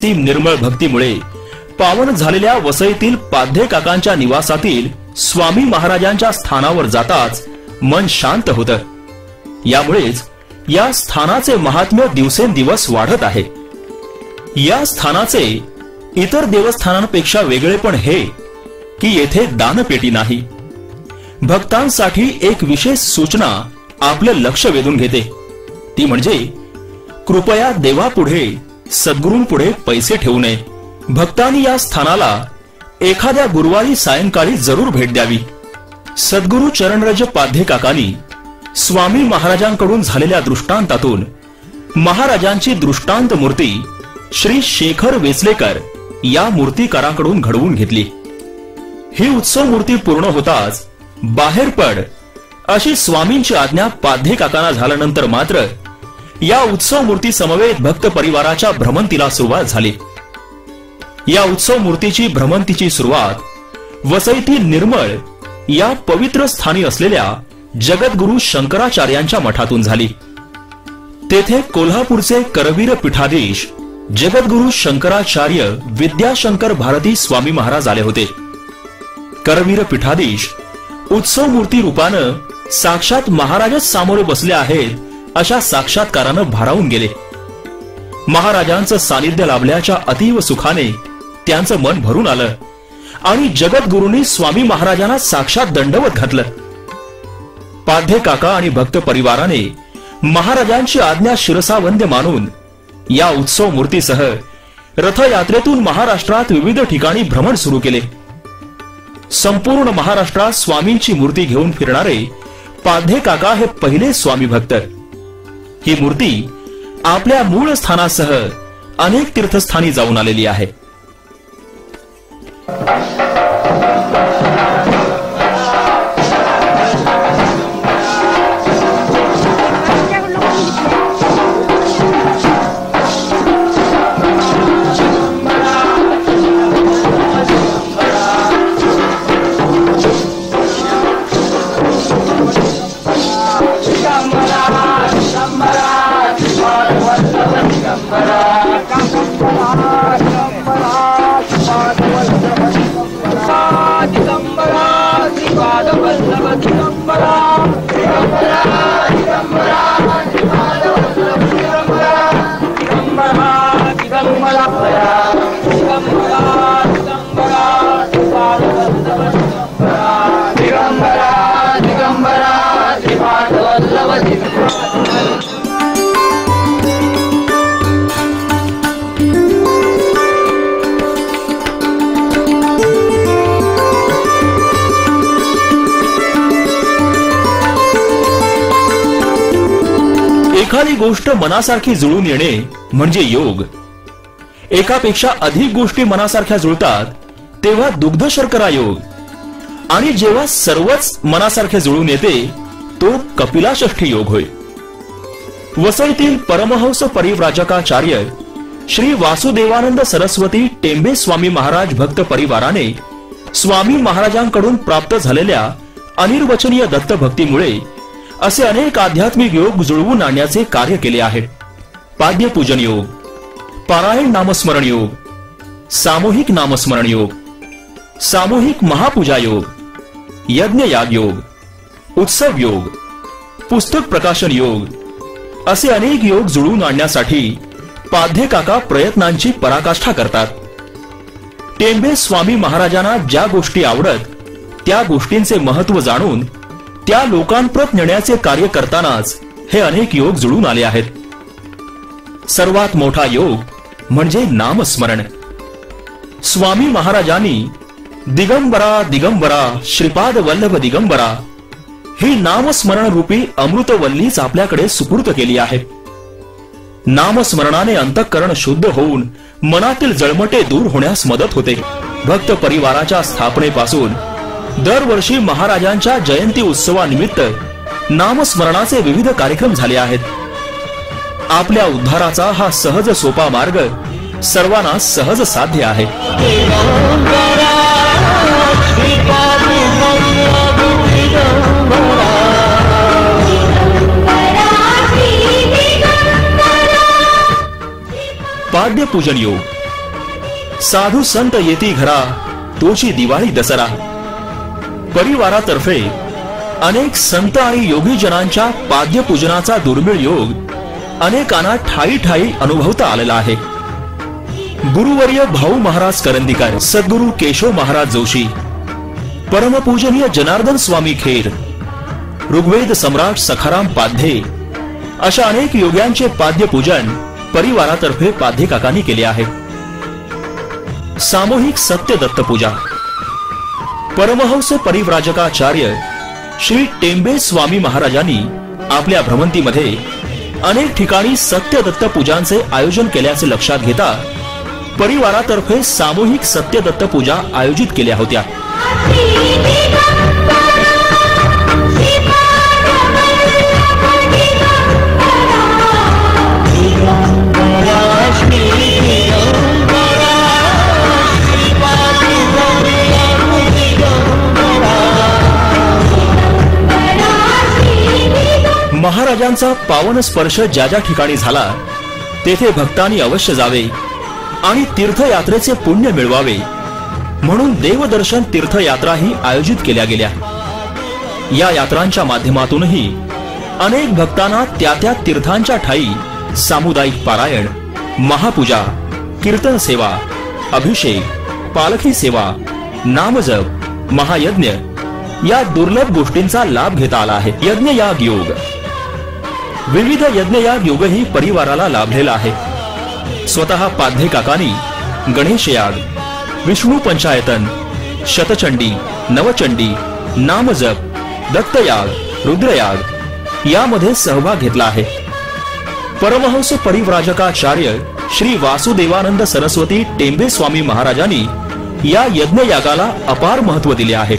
ती निर्मळ भक्तीमुळे पावन झालेल्या वसईतील पाध्ये काकांच्या निवासातील स्वामी महाराजांच्या स्थानावर जाताच मन शांत होतं. यामुळेच या स्थानाचे महात्म्य दिवसेंदिवस वाढत आहे. या स्थानाचे इतर देवस्थानांपेक्षा वेगळेपण हे की येथे दानपेटी नाही. भक्तांसाठी एक विशेष सूचना आपलं लक्ष वेधून घेते. ती म्हणजे कृपया देवापुढे सद्गुरूंपुढे पैसे ठेवू नये. भक्तांनी या स्थानाला एखाद्या गुरुवारी सायंकाळी जरूर भेट द्यावी. सद्गुरू चरणरज पाध्ये काकांनी स्वामी महाराजांकडून झालेल्या दृष्टांतातून महाराजांची दृष्टांत मूर्ती श्री शेखर वेचलेकर या मूर्तिकाराकडून घडवून घेतली. ही उत्सव मूर्ती पूर्ण होताच बाहेर पड अशी स्वामींची आज्ञा पाध्ये काकांना झाल्यानंतर मात्र या उत्सव मूर्ती समवेत भक्त परिवाराच्या भ्रमंतीला सुरुवात झाली. या उत्सव मूर्तीची भ्रमंतीची सुरुवात वसईतील निर्मळ या पवित्र स्थानी असलेल्या जगद्गुरु शंकराचार्यांच्या मठातून झाली. तेथे कोल्हापूरचे करवीर पीठाधीश जगद्गुरु शंकराचार्य विद्याशंकर भारती स्वामी महाराज आले होते. करवीर पीठाधीश उत्सव मूर्ती रूपानं साक्षात महाराजच सामोरे बसले आहेत अशा साक्षात्कारानं भारावून गेले. महाराजांचं सानिध्य लाभल्याच्या अतीव सुखाने त्यांचं मन भरून आलं आणि जगद्गुरूंनी स्वामी महाराजांना साक्षात दंडवत घातलं. पाध्ये काका आणि भक्त परिवाराने महाराजांची आज्ञा शिरसावंद्य मानून या उत्सव मूर्तीसह रथयात्रेतून महाराष्ट्रात विविध ठिकाणी भ्रमण सुरू केले. संपूर्ण महाराष्ट्रात स्वामींची मूर्ती घेऊन फिरणारे पाध्ये काका हे पहिले स्वामी भक्त. ही मूर्ती आपल्या मूळ स्थानासह अनेक तीर्थस्थानी जाऊन आलेली आहे. एखादी गोष्ट मनासारखी जुळून येणे म्हणजे योग. एकापेक्षा अधिक गोष्टी मनासारख्या जुळतात तेव्हा दुग्ध शर्करा योग. आणि जेव्हा सर्वच मनासारखे जुळून येते तो कपिलाषष्ठी योग होय. वसईतील परमहंस परिव्राजकाचार्य श्री वासुदेवानंद सरस्वती टेंबे स्वामी महाराज भक्त परिवाराने स्वामी महाराजांकडून प्राप्त झालेल्या अनिर्वचनीय दत्तभक्तीमुळे असे अनेक आध्यात्मिक योग जुळवून आणण्याचे कार्य केले आहे. पाद्यपूजन योग, पारायण नामस्मरण योग, सामूहिक नामस्मरण योग, सामूहिक महापूजा योग, यज्ञ याग योग, उत्सव योग, पुस्तक प्रकाशन योग असे अनेक योग जुळवून आणण्यासाठी पाध्ये काका प्रयत्नांची पराकाष्ठा करतात. टेंबे स्वामी महाराजांना ज्या गोष्टी आवडत त्या गोष्टींचे महत्त्व जाणून त्या लोकांप्रत नेण्याचे कार्य करतानाच हे अनेक योग जुळून आले आहेत. सर्वात मोठा योग म्हणजे नामस्मरण. स्वामी महाराजांनी दिगंबरा दिगंबरा श्रीपाद वल्लभ दिगंबरा ही नामस्मरण रूपी अमृतवल्लीच आपल्याकडे सुपूर्त केली आहे. नामस्मरणाने अंतःकरण शुद्ध होऊन मनातील जळमटे दूर होण्यास मदत होते. भक्त परिवाराच्या स्थापनेपासून दरवर्षी महाराजांच्या जयंती उत्सवानिमित्त नामस्मरणाचे विविध कार्यक्रम झाले आहेत. आपल्या उद्धाराचा हा सहज सोपा मार्ग सर्वांना सहज साध्य आहे. पाद्यपूजन योग साधू संत येती घरा, तोची दिवाळी दसरा. परिवारातर्फे अनेक संत आणि योगी जनांच्या पाद्यपूजनाचा दुर्मिळ योग अनेकांना ठाई ठाई अनुभवता आलेला आहे. गुरुवर्य भाऊ महाराज करंदीकर, सद्गुरु केशव महाराज जोशी, परमपूजनीय जनार्दन स्वामी खेर, ऋग्वेद सम्राट सखाराम पाध्ये अशा अनेक योग्यांचे पाद्यपूजन परिवारातर्फे पाध्ये काकांनी केले आहे. सामूहिक सत्य दत्त पूजा. परमहंस परिव्राजकाचार्य श्री टेंबे स्वामी महाराजांनी आपल्या भ्रमंतीमध्ये अनेक ठिकाणी सत्य दत्त पूजांचे आयोजन केल्याचे लक्षात घेता परिवारातर्फे सामूहिक सत्य दत्त पूजा आयोजित केल्या होत्या. महाराजांचा पावन स्पर्श ज्या ज्या ठिकाणी झाला तेथे भक्तांनी अवश्य जावे आणि तीर्थयात्रेचे पुण्य मिळवावे म्हणून देवदर्शन तीर्थयात्राही आयोजित केल्या गेल्या. या यात्रांच्या माध्यमातूनही अनेक भक्तांना त्या त्या तीर्थांच्या ठाई सामुदायिक पारायण, महापूजा, कीर्तन सेवा, अभिषेक, पालखी सेवा, नामजप, महायज्ञ या दुर्लभ गोष्टींचा लाभ घेता आला आहे. यज्ञयाग योग. विविध यज्ञयाग योगही परिवाराला लाभलेला आहे. स्वतः पाध्ये काकांनी गणेश याग, विष्णू पंचायतन, शतचंडी, नवचंडी, नामजप, दत्तयाग, रुद्रयाग यामध्ये सहभाग घेतला आहे. परमहंस परिव्राजकाचार्य श्री वासुदेवानंद सरस्वती टेंबे स्वामी महाराजांनी या यज्ञयागाला अपार महत्व दिले आहे.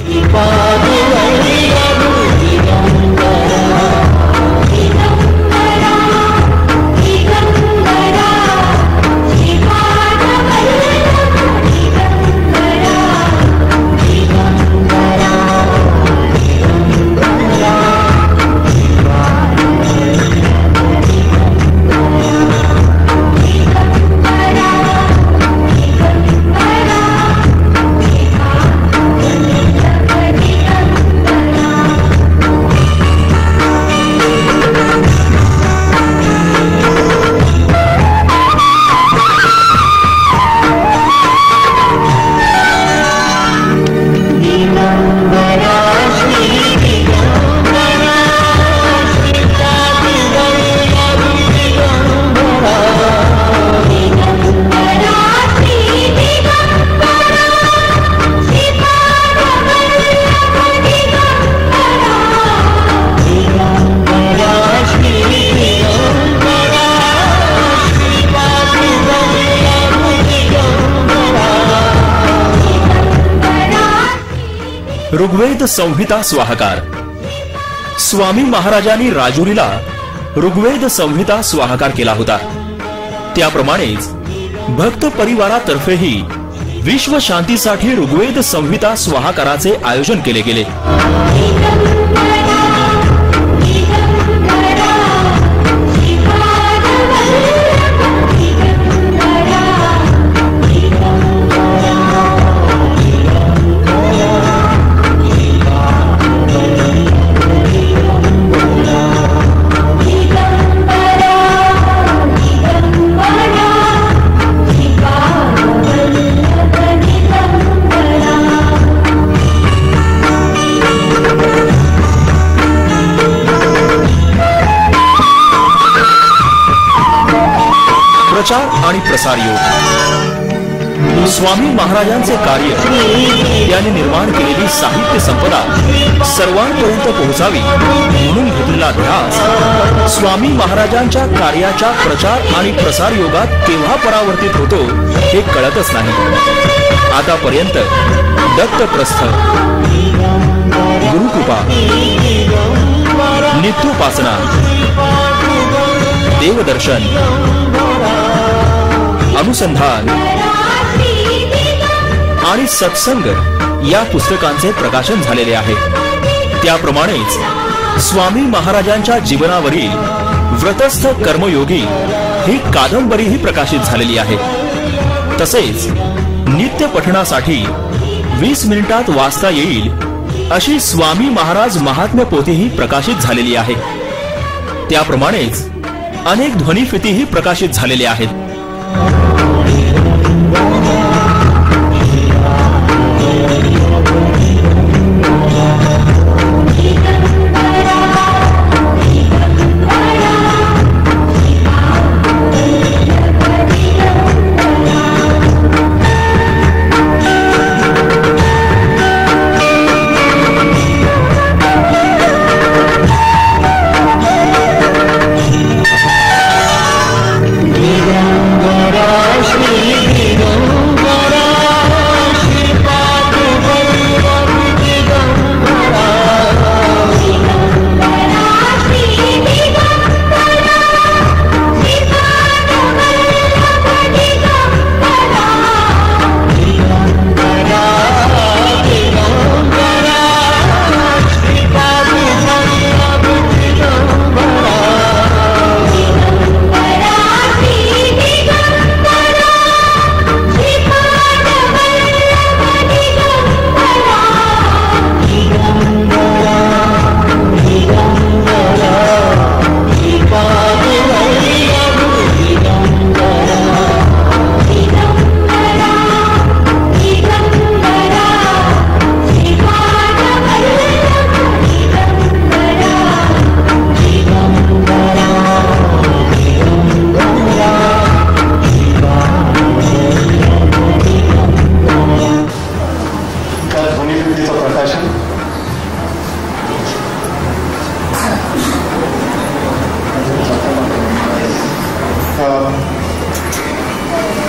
ऋग्वेद संहिता स्वाहाकार. स्वामी महाराजांनी राजुरीला ऋग्वेद संहिता स्वाहाकार केला होता. त्याप्रमाणेच भक्त परिवारातर्फेही विश्व शांतीसाठी ऋग्वेद संहिता स्वाहाकाराचे आयोजन केले गेले. प्रचार आणि प्रसार योग. स्वामी महाराजांचे कार्य, त्यांनी निर्माण केलेली साहित्य संपदा सर्वांपर्यंत पोहोचावी म्हणून घेतलेला ध्यास स्वामी महाराजांच्या कार्याच्या प्रचार आणि प्रसार योगात केव्हा परावर्तित होतो हे कळतच नाही. आतापर्यंत दत्तप्रस्थ, गुरुकृपा, नित्योपासना, देवदर्शन, अनुसंधान आणि सत्संग या पुस्तकांचे प्रकाशन झालेले आहे. त्याप्रमाणेच स्वामी महाराजांच्या जीवनावरील व्रतस्थ कर्मयोगी ही कादंबरीही प्रकाशित झालेली आहे. तसेच नित्य पठणासाठी 20 मिनिटात वाचता येईल अशी स्वामी महाराज महात्म्य पोथीही प्रकाशित झालेली आहे। त्याप्रमाणेच अनेक ध्वनिफितीही प्रकाशित झालेल्या आहेत।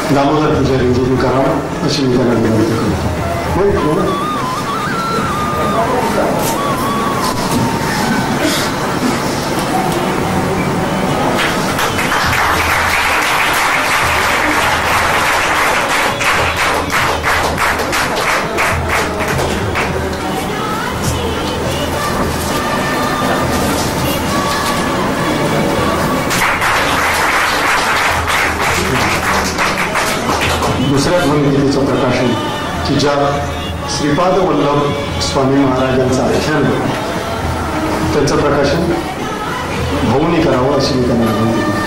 दामोदर पुजारी करावं अशी मी त्यांना विनंती करतो। दुसऱ्या ध्वनिफितीचं प्रकाशन की ज्या श्रीपाद वल्लभ स्वामी महाराजांचं आख्यान त्याचं प्रकाशन भाऊनी करावं अशी मी त्यांना विनंती केली।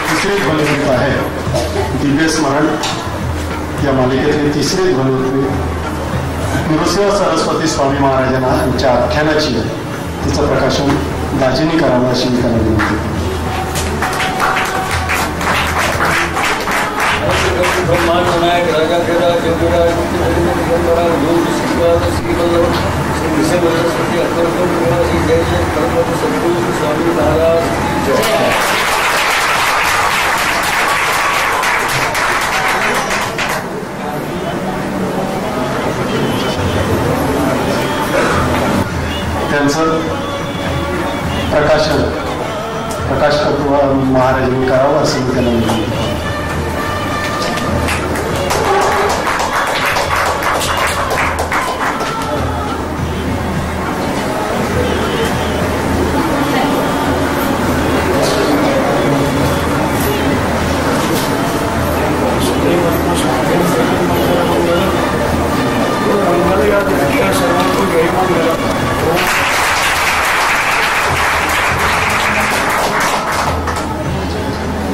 तिसरे ध्वनिफीत आहे दिव्य स्मरण या मालिकेतले तिसरे ध्वनिफीत नृसिंह सरस्वती स्वामी महाराजांना यांच्या आख्यानाची तिचं प्रकाशन दाजींनी करावं अशी मी त्यांना विनंती केली। त्यांचं प्रकाशकत्व महाराजांनी करावं असं मी त्यांना विनंती केली।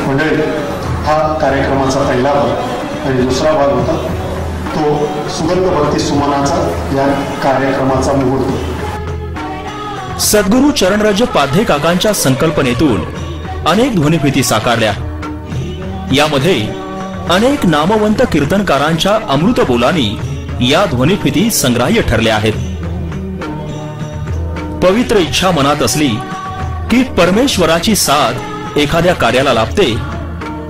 मंडळी, हा कार्यक्रमाचा पहिला भाग आणि दुसरा भाग होता तो सुगंध भक्ती सुमनाचा या कार्यक्रमाचा मुहूर्त। सद्गुरू चरणराज पाध्ये काकांच्या संकल्पनेतून अनेक ध्वनिफिती साकारल्या। यामध्ये अनेक नामवंत कीर्तनकारांच्या अमृत बोलांनी या ध्वनिफिती संग्राह्य ठरल्या आहेत। पवित्र इच्छा मनात असली की परमेश्वराची साथ एखाद्या कार्याला लाभते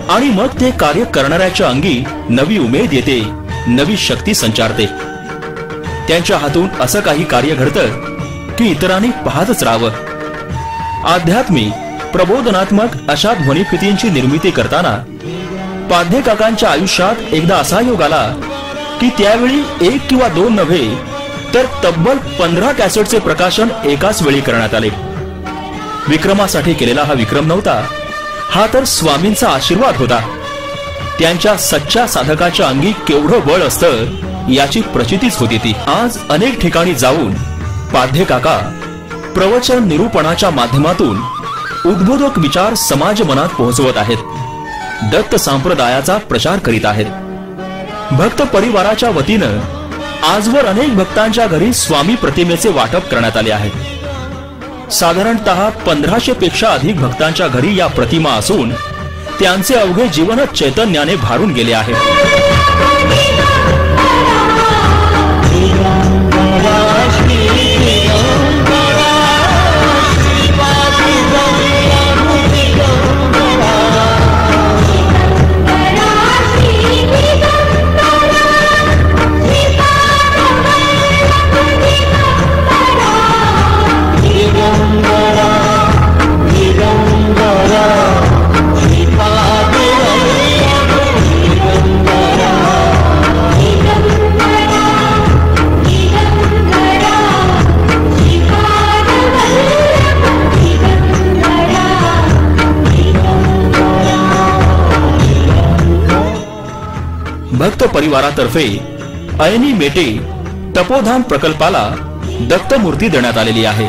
आणि मग ते कार्य करणाऱ्याच्या अंगी नवी उमेद येते, नवी शक्ती संचारते। त्यांच्या हातून असं काही कार्य घडतं की इतरांनी पाहतच राहावं। आध्यात्मिक प्रबोधनात्मक अशा ध्वनिफितींची निर्मिती करताना पाध्ये काकांच्या आयुष्यात एकदा असा योग आला की त्यावेळी 1 किंवा 2 नव्हे तर तब्बल 15 कॅसेटचे प्रकाशन एकाच वेळी करण्यात आले. विक्रमासाठी केलेला हा विक्रम नव्हता, हा तर स्वामींचा आशीर्वाद होता. त्यांच्या सच्च्या साधकाच्या अंगी केवढं बळ असतं याची प्रचितीच होती ती. आज अनेक ठिकाणी जाऊन पाध्ये काका प्रवचन निरूपणाच्या माध्यमातून उद्बोधक विचार समाज मनात पोहोचवत आहेत. दत्त संप्रदायाचा प्रचार करीत आहेत. भक्त परिवाराच्या वतीनं आजवर अनेक भक्तांच्या घरी स्वामी प्रतिमेचे वाटप करण्यात आले आहे. साधारणतः 1500 पेक्षा अधिक भक्तांच्या घरी या प्रतिमा असून त्यांचे अवघे जीवनच चैतन्याने भारून गेले आहे. भक्त परिवारातर्फे अयनी मेटे तपोधाम प्रकल्पाला दत्तमूर्ती देण्यात आलेली आहे.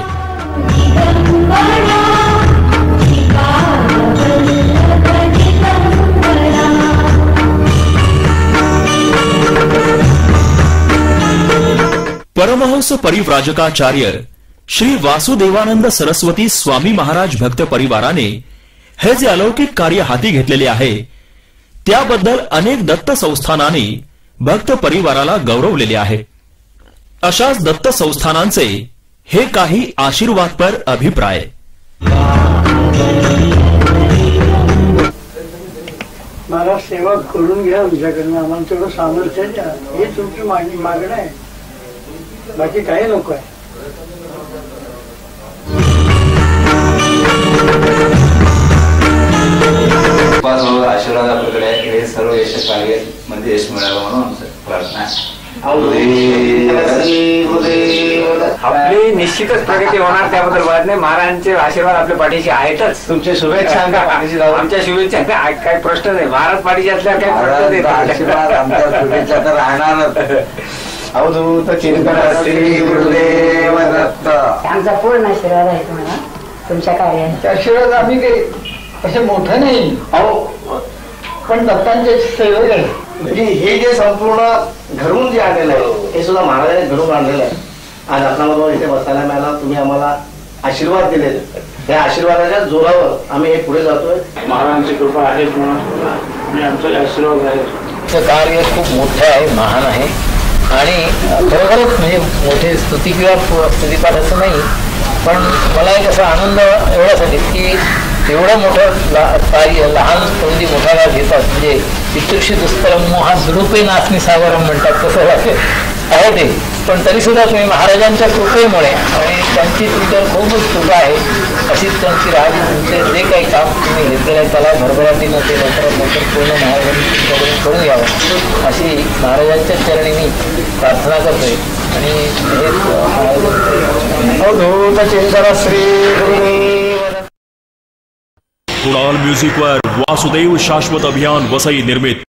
परमहंस परिव्राजकाचार्य श्री वासुदेवानंद सरस्वती स्वामी महाराज भक्त परिवाराने हे जे अलौकिक कार्य हाती घेतलेले आहे त्याबद्दल अनेक दत्त संस्थानांनी भक्त परिवाराला गौरवलेले आहे. अशाच दत्त संस्थानांचे हे काही आशीर्वादपर अभिप्राय. मला सेवा करून घ्या आमच्याकडनं, आम्हाला तेवढं सामर्थ्य द्या, हे तुमची मागणं आहे, बाकी काही नको आहे. आशीर्वाद आपल्याकडे हे सर्व यश कार्य मध्ये यश मिळावं म्हणून प्रार्थना. आपली निश्चितच प्रगती होणार, त्याबद्दल बोलत नाही. महाराजांचे आशीर्वाद आपल्या पाठीशी आहेतच. तुमच्या शुभेच्छा आमच्या शुभेच्छा काही प्रश्न नाही. महाराज पाठीशी असल्यावर काही प्रश्न नाही. आशीर्वाद आमच्या शुभेच्छा तर राहणारच. अवधूत चिंतन श्री गुरुदेव दत्त. आमचा पूर्ण आशीर्वाद आहे तुम्हाला तुमच्या कार्यात. आशीर्वाद आम्ही काही असं मोठं नाही, पण दत्तांचे सेवक आहे. म्हणजे हे जे संपूर्ण घरून जे आणलेलं आहे हे सुद्धा महाराजांनी घरून आणलेलं आहे. आज आपल्याबरोबर इथे बसायला मिळाला, तुम्ही आम्हाला आशीर्वाद दिले. त्या आशीर्वादाच्या जोरावर आम्ही हे पुढे जातोय. महाराजांची कृपा आहे म्हणून आमचा आशीर्वाद आहे. कार्य खूप मोठं आहे, महान आहे आणि खरोखरच म्हणजे मोठे स्तुती किंवा स्तुतीपाठ असं नाही, पण मला एक असा आनंद एवढ्यासाठी की एवढं मोठं कार्य लहान तोंडी मोठा लाभ घेतात. म्हणजे पितृक्षी दुष्कर्म मोहा दुरुपे नाचणी सागरम म्हणतात तसं आहे ते. पण तरीसुद्धा तुम्ही महाराजांच्या कृपेमुळे आणि त्यांची तुमच्यावर खूपच कृपा आहे, अशीच त्यांची राहावी. तुमचे जे काही काम तुम्ही घेतलेलं आहे त्याला भरभराटीनं ते लवकरात लवकर पूर्ण महाराजांनी तुमच्याकडून करून घ्यावं अशी महाराजांच्या चरणी मी प्रार्थना करतोय. आणि हे चिंतन श्री गुरुदेव. कुणाल म्युझिकवर वासुदेव शाश्वत अभियान वसई निर्मित